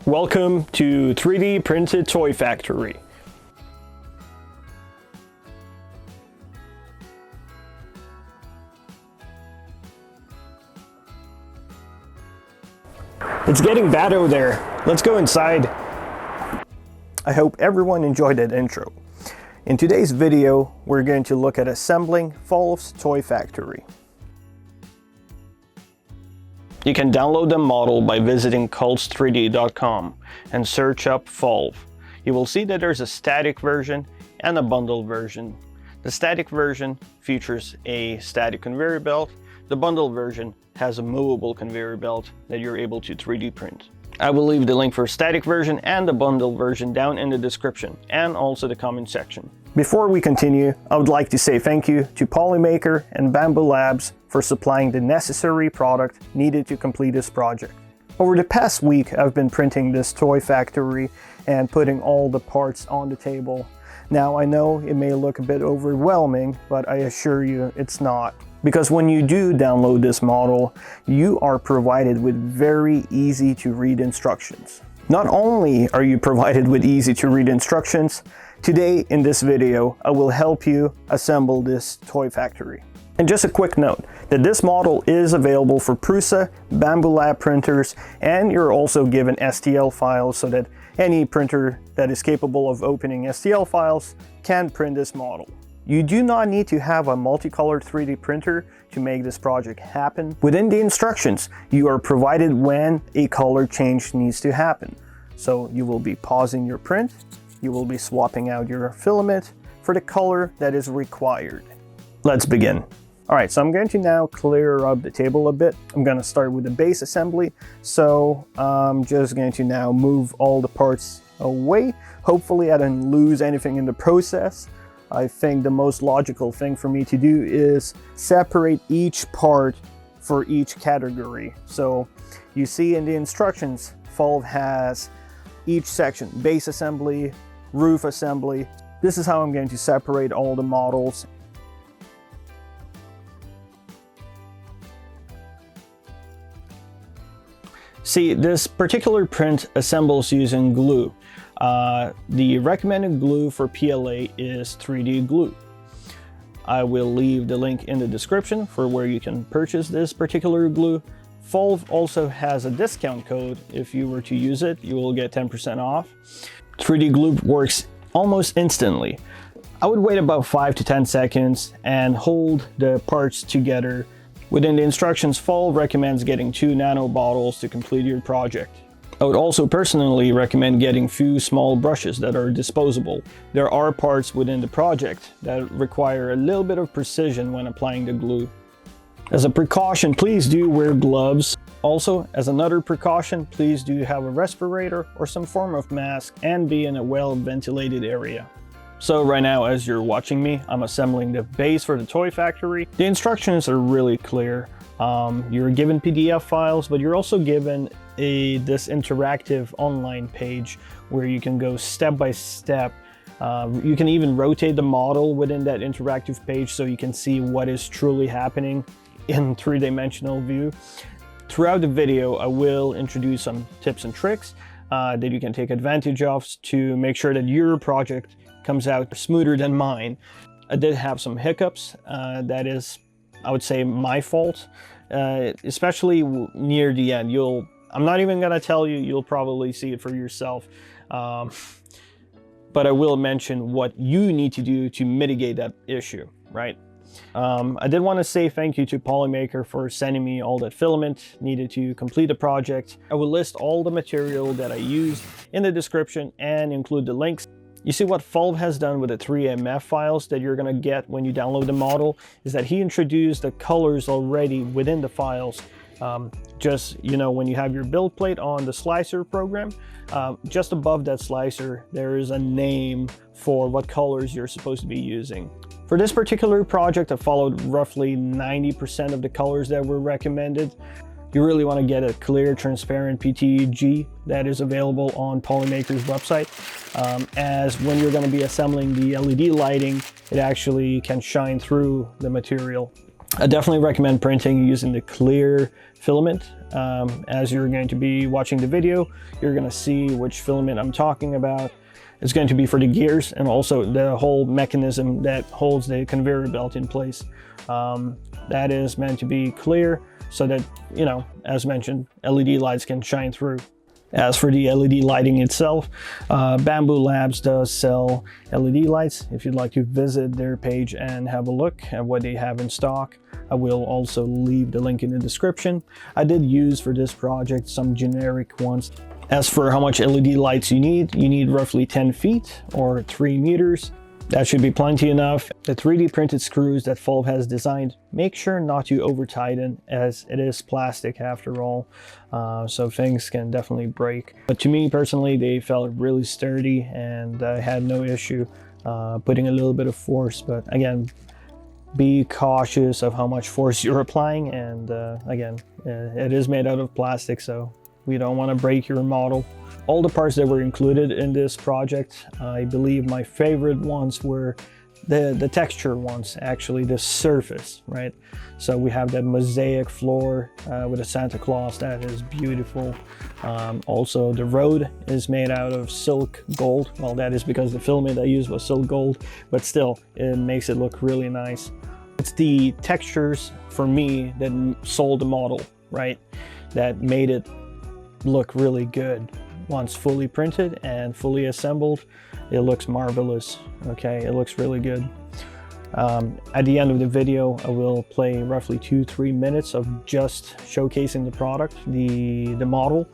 Welcome to 3D Printed Toy Factory. It's getting bad out there. Let's go inside. I hope everyone enjoyed that intro. In today's video, we're going to look at assembling Fulv's Toy Factory. You can download the model by visiting cults3d.com and search up Fulv. You will see that there's a static version and a bundle version. The static version features a static conveyor belt. The bundle version has a movable conveyor belt that you're able to 3D print. I will leave the link for static version and the bundle version down in the description and also the comment section. Before we continue, I would like to say thank you to Polymaker and Bambu Labs for supplying the necessary product needed to complete this project. Over the past week, I've been printing this toy factory and putting all the parts on the table. Now I know it may look a bit overwhelming, but I assure you it's not. Because when you do download this model, you are provided with very easy to read instructions. Not only are you provided with easy to read instructions, today in this video, I will help you assemble this toy factory. And just a quick note that this model is available for Prusa, Bambu Lab printers, and you're also given STL files so that any printer that is capable of opening STL files can print this model. You do not need to have a multicolored 3D printer to make this project happen. Within the instructions, you are provided when a color change needs to happen. So you will be pausing your print, you will be swapping out your filament for the color that is required. Let's begin. All right, so I'm going to now clear up the table a bit. I'm going to start with the base assembly. So I'm just going to now move all the parts away. Hopefully I didn't lose anything in the process. I think the most logical thing for me to do is separate each part for each category. So you see in the instructions, Fulv has each section, base assembly, roof assembly. This is how I'm going to separate all the models. See, this particular print assembles using glue. The recommended glue for PLA is 3D glue. I will leave the link in the description for where you can purchase this particular glue. Fulv also has a discount code. If you were to use it, you will get 10% off. 3D glue works almost instantly. I would wait about 5 to 10 seconds and hold the parts together. Within the instructions, Fulv recommends getting 2 nano bottles to complete your project. I would also personally recommend getting few small brushes that are disposable. There are parts within the project that require a little bit of precision when applying the glue. As a precaution, please do wear gloves. Also, as another precaution, please do have a respirator or some form of mask and be in a well-ventilated area. So right now, as you're watching me, I'm assembling the base for the toy factory. The instructions are really clear. You're given PDF files, but you're also given this interactive online page where you can go step by step. You can even rotate the model within that interactive page so you can see what is truly happening in three-dimensional view. Throughout the video, I will introduce some tips and tricks that you can take advantage of to make sure that your project comes out smoother than mine. I did have some hiccups. That is, I would say, my fault, especially near the end. I'm not even gonna tell you, you'll probably see it for yourself. But I will mention what you need to do to mitigate that issue, right? I did want to say thank you to Polymaker for sending me all that filament needed to complete the project. I will list all the material that I used in the description and include the links. You see what Fulv has done with the 3MF files that you're gonna get when you download the model is that he introduced the colors already within the files. Just, you know, when you have your build plate on the slicer program, just above that slicer, there is a name for what colors you're supposed to be using. For this particular project, I followed roughly 90% of the colors that were recommended. You really want to get a clear, transparent PETG that is available on Polymaker's website, as when you're going to be assembling the LED lighting, it actually can shine through the material. I definitely recommend printing using the clear filament As you're going to be watching the video, you're going to see which filament I'm talking about. It's going to be for the gears and also the whole mechanism that holds the conveyor belt in place. That is meant to be clear so that, you know, as mentioned, LED lights can shine through. As for the LED lighting itself, Bambu Labs does sell LED lights. If you'd like to visit their page and have a look at what they have in stock, I will also leave the link in the description. I did use for this project some generic ones. As for how much LED lights you need roughly 10 feet or 3 meters. That should be plenty enough. The 3D printed screws that Fulv has designed, make sure not to over tighten, as it is plastic after all, so things can definitely break. But to me personally, they felt really sturdy and I had no issue putting a little bit of force. But again, be cautious of how much force you're applying, and again, it is made out of plastic, so we don't want to break your model. All the parts that were included in this project, I believe my favorite ones were the texture ones, actually, the surface, right? So we have that mosaic floor with a Santa Claus that is beautiful. Also, the road is made out of silk gold. Well, that is because the filament I used was silk gold, but still, it makes it look really nice. It's the textures, for me, that sold the model, right? That made it look really good. Once fully printed and fully assembled, it looks marvelous. Okay, it looks really good. At the end of the video, I will play roughly 2-3 minutes of just showcasing the product, the model.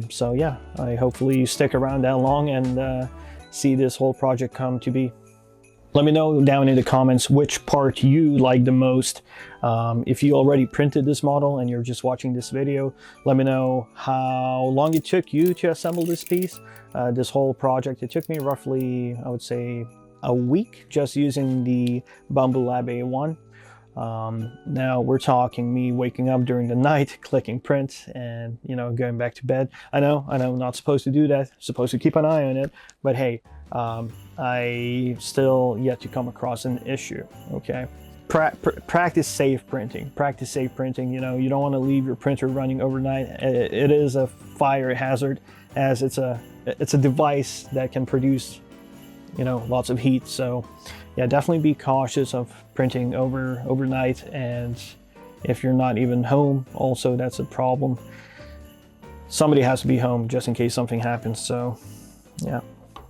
So yeah, hopefully you stick around that long and see this whole project come to be. Let me know down in the comments which part you like the most. If you already printed this model and you're just watching this video, let me know how long it took you to assemble this piece. This whole project, it took me roughly, I would say, a week just using the Bambu Lab A1. Now we're talking me waking up during the night, clicking print, and, you know, going back to bed. I know, not supposed to do that, supposed to keep an eye on it, but hey, I still yet to come across an issue. Okay, practice safe printing. Practice safe printing. You know, you don't want to leave your printer running overnight. It is a fire hazard, as it's a device that can produce, you know, lots of heat. So yeah, definitely be cautious of printing overnight, and if you're not even home, also that's a problem. Somebody has to be home just in case something happens. So yeah.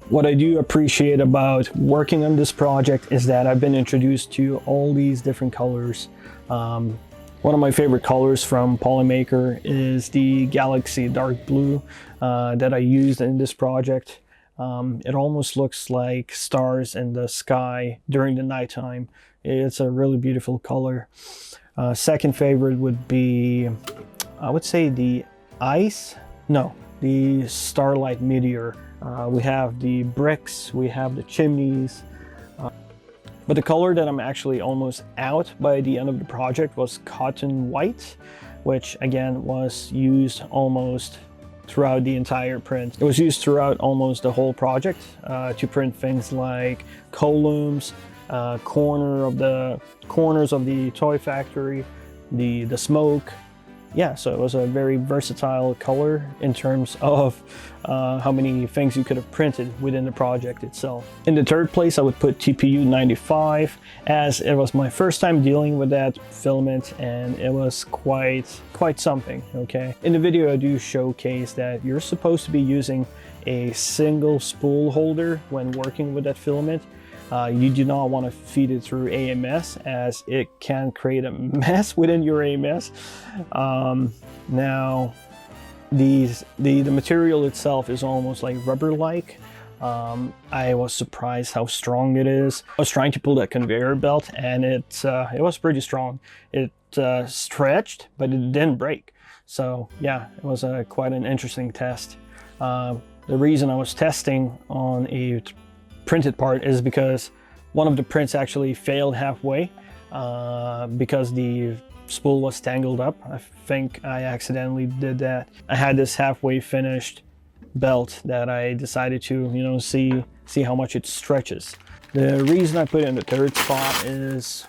What I do appreciate about working on this project is that I've been introduced to all these different colors. One of my favorite colors from Polymaker is the Galaxy Dark Blue that I used in this project. It almost looks like stars in the sky during the nighttime. It's a really beautiful color. Second favorite would be, I would say, the Starlight Meteor. We have the bricks, we have the chimneys. But the color that I'm actually almost out by the end of the project was cotton white, which again was used almost throughout the entire print. It was used throughout almost the whole project to print things like columns, corners of the toy factory, the smoke. Yeah, so it was a very versatile color in terms of how many things you could have printed within the project itself. In the third place, I would put TPU95, as it was my first time dealing with that filament, and it was quite something, okay? In the video, I do showcase that you're supposed to be using a single spool holder when working with that filament. You do not want to feed it through AMS, as it can create a mess within your AMS. Now, the material itself is almost like rubber-like. I was surprised how strong it is. I was trying to pull that conveyor belt, and it was pretty strong. It stretched, but it didn't break. So yeah, it was quite an interesting test. The reason I was testing on a printed part is because one of the prints actually failed halfway because the spool was tangled up. I think I accidentally did that. I had this halfway finished belt that I decided to, you know, see how much it stretches. The reason I put it in the third spot is,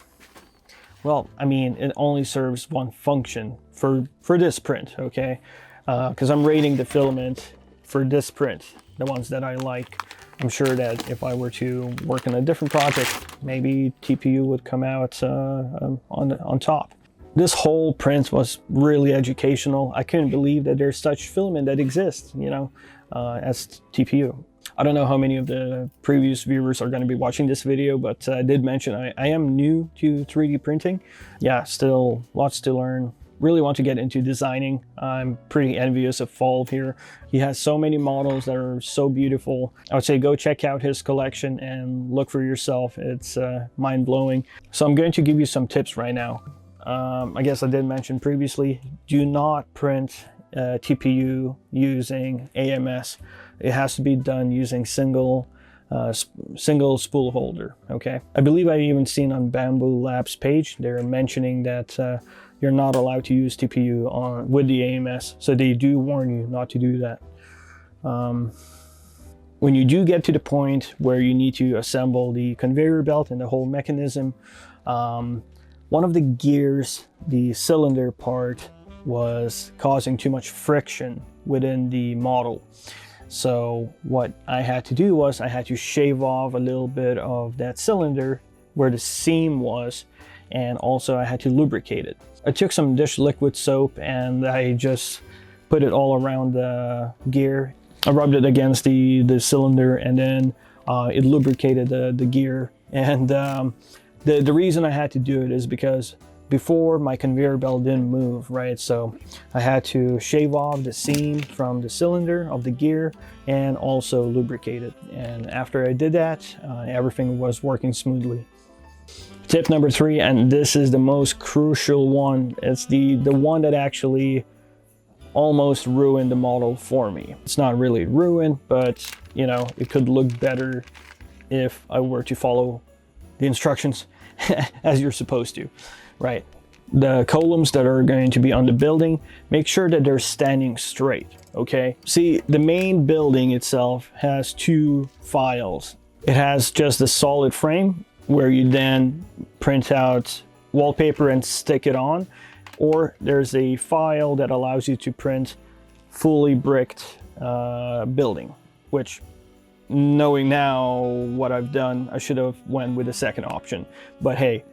Well, I mean, it only serves one function for this print, okay? Because I'm rating the filament for this print, the ones that I like. I'm sure that if I were to work on a different project, maybe TPU would come out on top. This whole print was really educational. I couldn't believe that there's such filament that exists, you know, as TPU. I don't know how many of the previous viewers are going to be watching this video, but I did mention I am new to 3D printing. Yeah, still lots to learn. Really want to get into designing. I'm pretty envious of Fulv here. He has so many models that are so beautiful. I would say go check out his collection and look for yourself. It's mind-blowing. So I'm going to give you some tips right now. I guess I did mention previously, do not print TPU using AMS. It has to be done using single spool holder, okay? I believe I've even seen on Bambu Labs page, they're mentioning that you're not allowed to use TPU with the AMS, so they do warn you not to do that. When you do get to the point where you need to assemble the conveyor belt and the whole mechanism, one of the gears, the cylinder part, was causing too much friction within the model. So what I had to do was I had to shave off a little bit of that cylinder where the seam was, and also I had to lubricate it. I took some dish liquid soap and I just put it all around the gear. I rubbed it against the cylinder, and then it lubricated the gear. And the reason I had to do it is because before my conveyor belt didn't move, right? So I had to shave off the seam from the cylinder of the gear and also lubricate it. And after I did that, everything was working smoothly. Tip number 3, and this is the most crucial one. It's the one that actually almost ruined the model for me. It's not really ruined, but you know, it could look better if I were to follow the instructions as you're supposed to. Right, the columns that are going to be on the building, make sure that they're standing straight, okay? See, the main building itself has 2 files. It has just a solid frame where you then print out wallpaper and stick it on, or there's a file that allows you to print fully bricked building, which, knowing now what I've done, I should have went with the second option, but hey,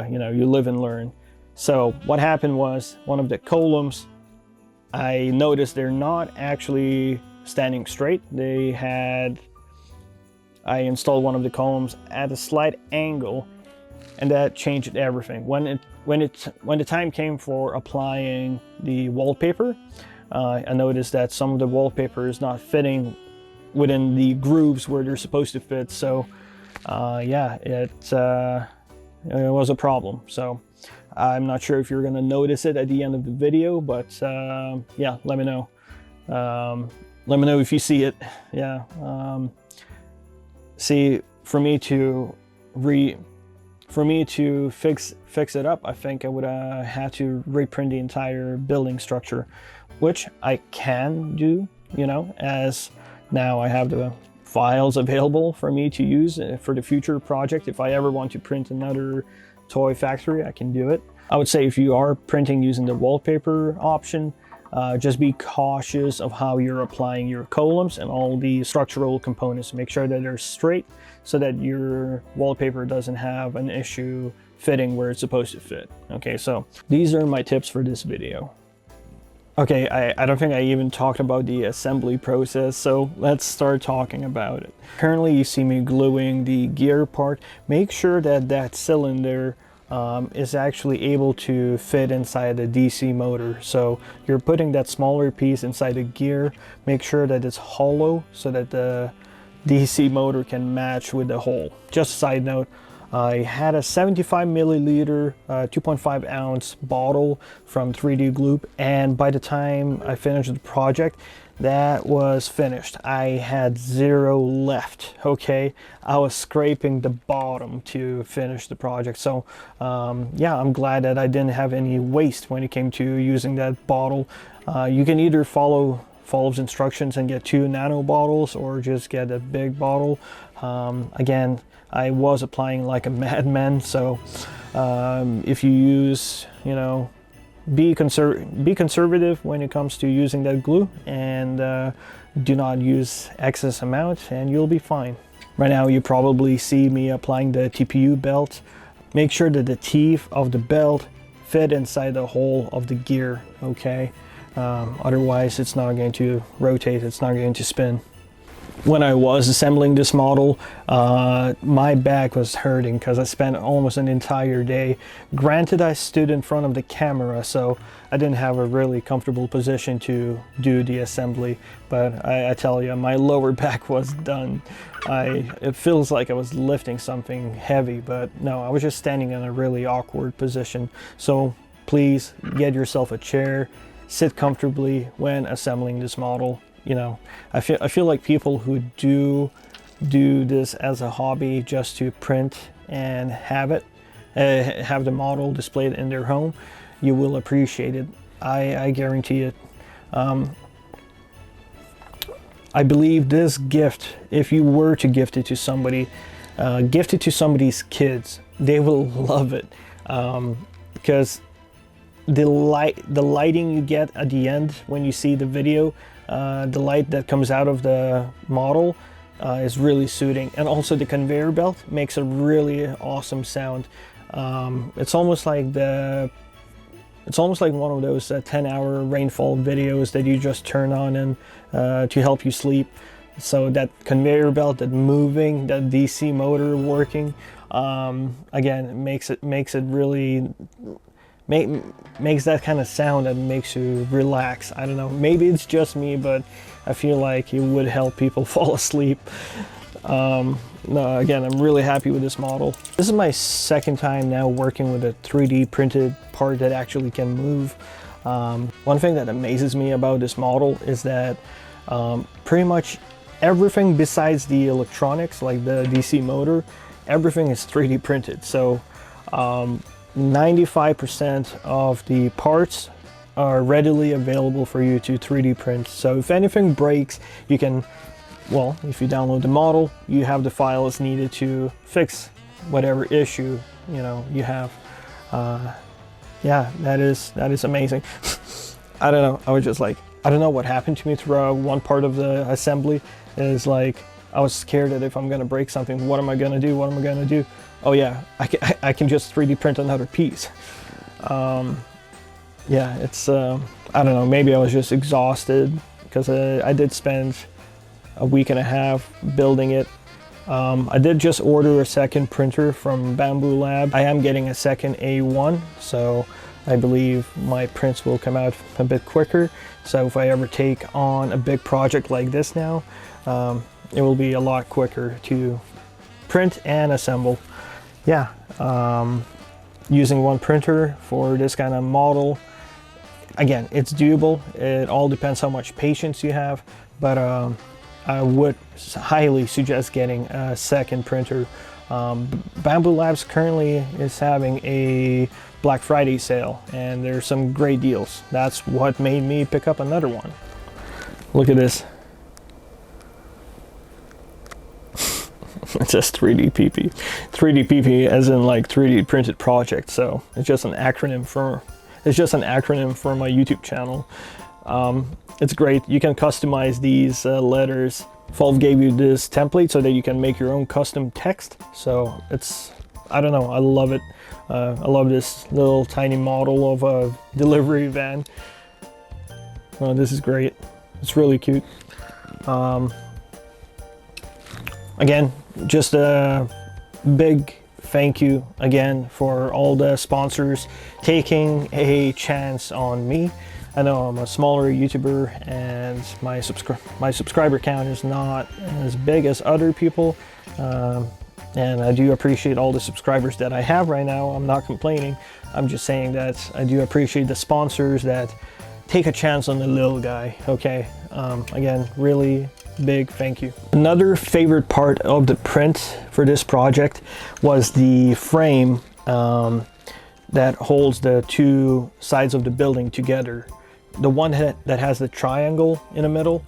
you know, you live and learn. So what happened was, one of the columns, I noticed they're not actually standing straight. I installed one of the columns at a slight angle, and that changed everything. When the time came for applying the wallpaper, I noticed that some of the wallpaper is not fitting within the grooves where they're supposed to fit. So yeah, it was a problem. So I'm not sure if you're going to notice it at the end of the video, but yeah, let me know. Let me know if you see it. Yeah. See, for me to fix it up, I think I would have to reprint the entire building structure, which I can do, you know, as now I have the files available for me to use for the future project. If I ever want to print another toy factory, I can do it. I would say if you are printing using the wallpaper option, just be cautious of how you're applying your columns and all the structural components. Make sure that they're straight so that your wallpaper doesn't have an issue fitting where it's supposed to fit. Okay, so these are my tips for this video. Okay, I don't think I even talked about the assembly process, so let's start talking about it. Currently, you see me gluing the gear part. Make sure that that cylinder is actually able to fit inside the DC motor. So you're putting that smaller piece inside the gear. Make sure that it's hollow so that the DC motor can match with the hole. Just a side note, I had a 75 milliliter 2.5 ounce bottle from 3D Gloop, and by the time I finished the project, that was finished. I had 0 left, okay? I was scraping the bottom to finish the project. So yeah, I'm glad that I didn't have any waste when it came to using that bottle. You can either follow Fulv's instructions and get 2 nano bottles, or just get a big bottle. Again, I was applying like a madman, so if you use, you know, be conservative when it comes to using that glue, and do not use excess amount, and you'll be fine. Right now you probably see me applying the TPU belt. Make sure that the teeth of the belt fit inside the hole of the gear, okay? Otherwise it's not going to rotate, it's not going to spin. When I was assembling this model, my back was hurting because I spent almost an entire day. Granted, I stood in front of the camera, so I didn't have a really comfortable position to do the assembly, but I tell you, my lower back was done. It feels like I was lifting something heavy, but no, I was just standing in a really awkward position. So please get yourself a chair, sit comfortably when assembling this model. You know, I feel like people who do this as a hobby just to print and have the model displayed in their home, you will appreciate it. I guarantee it. I believe this gift, if you were to gift it to somebody, gift it to somebody's kids, they will love it, because the lighting you get at the end when you see the video, the light that comes out of the model is really soothing, and also the conveyor belt makes a really awesome sound. It's almost like one of those 10-hour rainfall videos that you just turn on and to help you sleep. So that conveyor belt, that moving, that DC motor working, again, makes it really makes that kind of sound that makes you relax. I don't know, maybe it's just me, but I feel like it would help people fall asleep. No, again, I'm really happy with this model. This is my second time now working with a 3D printed part that actually can move. One thing that amazes me about this model is that pretty much everything besides the electronics, like the DC motor, everything is 3D printed. So 95% of the parts are readily available for you to 3D print. So if anything breaks, you can, well, if you download the model, you have the files needed to fix whatever issue, you know, you have. Yeah, that is amazing. I don't know, I was just like, I don't know what happened to me throughout one part of the assembly. Is like, I was scared that if I'm gonna break something, what am I gonna do? What am I gonna do? Oh yeah, I can just 3D print another piece. Yeah, it's, I don't know, maybe I was just exhausted, because I did spend a week and a half building it. I did just order a second printer from Bambu Lab. I am getting a second A1, so I believe my prints will come out a bit quicker. So if I ever take on a big project like this now, it will be a lot quicker to print and assemble. Yeah, using one printer for this kind of model, again, it's doable. It all depends how much patience you have, but I would highly suggest getting a second printer. Bambu Labs currently is having a Black Friday sale, and there's some great deals. That's what made me pick up another one. Look at this. It says 3D PP. 3D PP as in like 3D printed project. So it's just an acronym for my YouTube channel. It's great. You can customize these letters. Fulv gave you this template so that you can make your own custom text. So it's, I don't know, I love it. I love this little tiny model of a delivery van. Oh, this is great. It's really cute. Again, just a big thank you again for all the sponsors taking a chance on me. I know I'm a smaller YouTuber, and my subscriber count is not as big as other people, and I do appreciate all the subscribers that I have right now. I'm not complaining. I'm just saying that I do appreciate the sponsors that take a chance on the little guy. Okay, again, really big thank you. Another favorite part of the print for this project was the frame that holds the two sides of the building together. the one that has the triangle in the middle,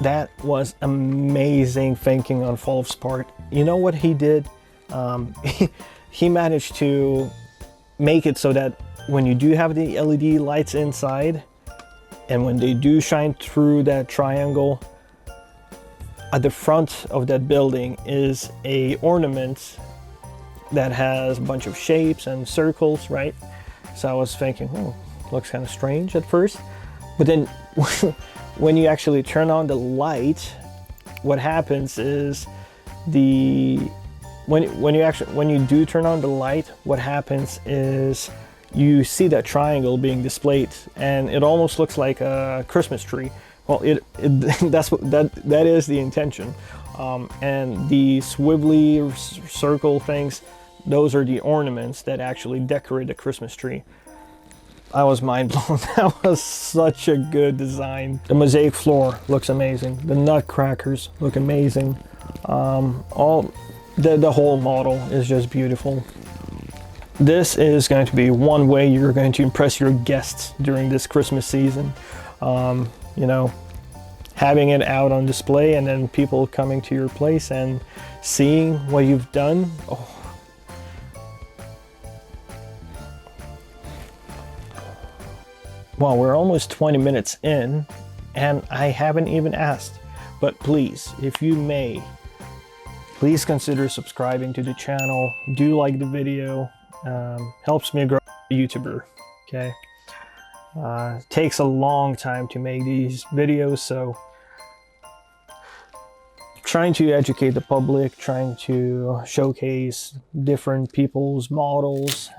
that was amazing thinking on Fulv's part. You know what he did? He managed to make it so that when you do have the LED lights inside, and when they do shine through that triangle, at the front of that building is a ornament that has a bunch of shapes and circles, right? So I was thinking, looks kind of strange at first, but then when you actually turn on the light, what happens is when you do turn on the light, what happens is you see that triangle being displayed, and it almost looks like a Christmas tree. Well, that is the intention. And the swivelly circle things, those are the ornaments that actually decorate the Christmas tree. I was mind blown. That was such a good design. The mosaic floor looks amazing. The nutcrackers look amazing. The whole model is just beautiful. This is going to be one way you're going to impress your guests during this Christmas season. You know, having it out on display and then people coming to your place and seeing what you've done. Oh. Well, we're almost 20 minutes in and I haven't even asked, but please, if you may, please consider subscribing to the channel. Do like the video. Helps me grow as a YouTuber, okay? Takes a long time to make these videos, so trying to educate the public, trying to showcase different people's models,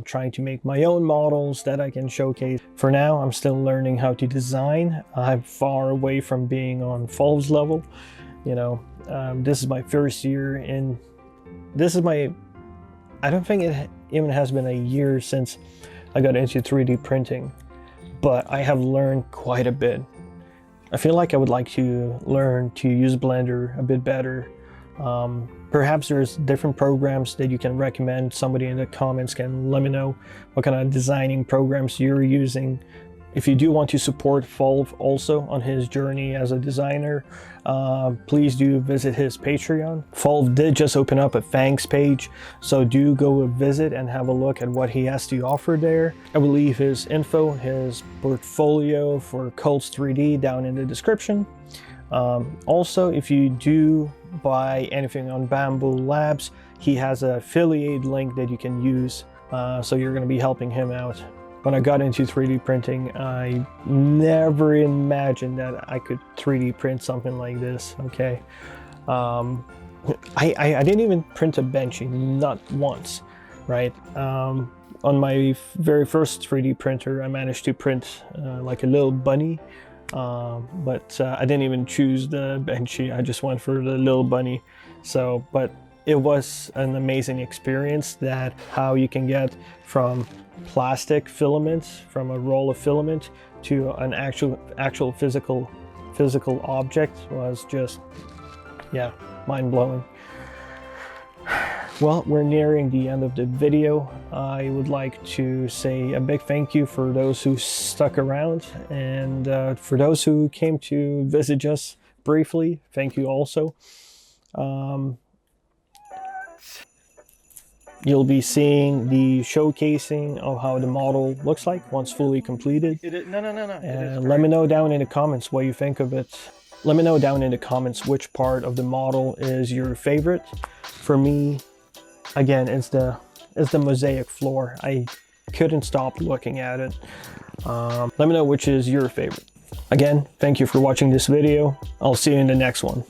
trying to make my own models that I can showcase. For now, I'm still learning how to design. I'm far away from being on Fulv's level. You know, this is my first year in, I don't think it even has been a year since I got into 3D printing, but I have learned quite a bit. I feel like I would like to learn to use Blender a bit better. Perhaps there's different programs that you can recommend. Somebody in the comments can let me know what kind of designing programs you're using. If you do want to support Fulv also on his journey as a designer, please do visit his Patreon. Fulv did just open up a thanks page, so do go visit and have a look at what he has to offer there. I will leave his info, his portfolio for Cults 3D down in the description. Also, if you do buy anything on Bambu Labs, he has an affiliate link that you can use, so you're going to be helping him out. When I got into 3D printing, I never imagined that I could 3D print something like this, okay? I didn't even print a benchy, not once, right? On my very first 3D printer, I managed to print like a little bunny, but I didn't even choose the benchy, I just went for the little bunny. So, but it was an amazing experience, that how you can get from plastic filaments, from a roll of filament to an actual physical object, was just, yeah, mind-blowing. Well, we're nearing the end of the video. I would like to say a big thank you for those who stuck around, and for those who came to visit us briefly, thank you also. You'll be seeing the showcasing of how the model looks like once fully completed. No. And let me know down in the comments what you think of it. Let me know down in the comments which part of the model is your favorite. For me, again, it's the mosaic floor. I couldn't stop looking at it. Let me know which is your favorite. Again, thank you for watching this video. I'll see you in the next one.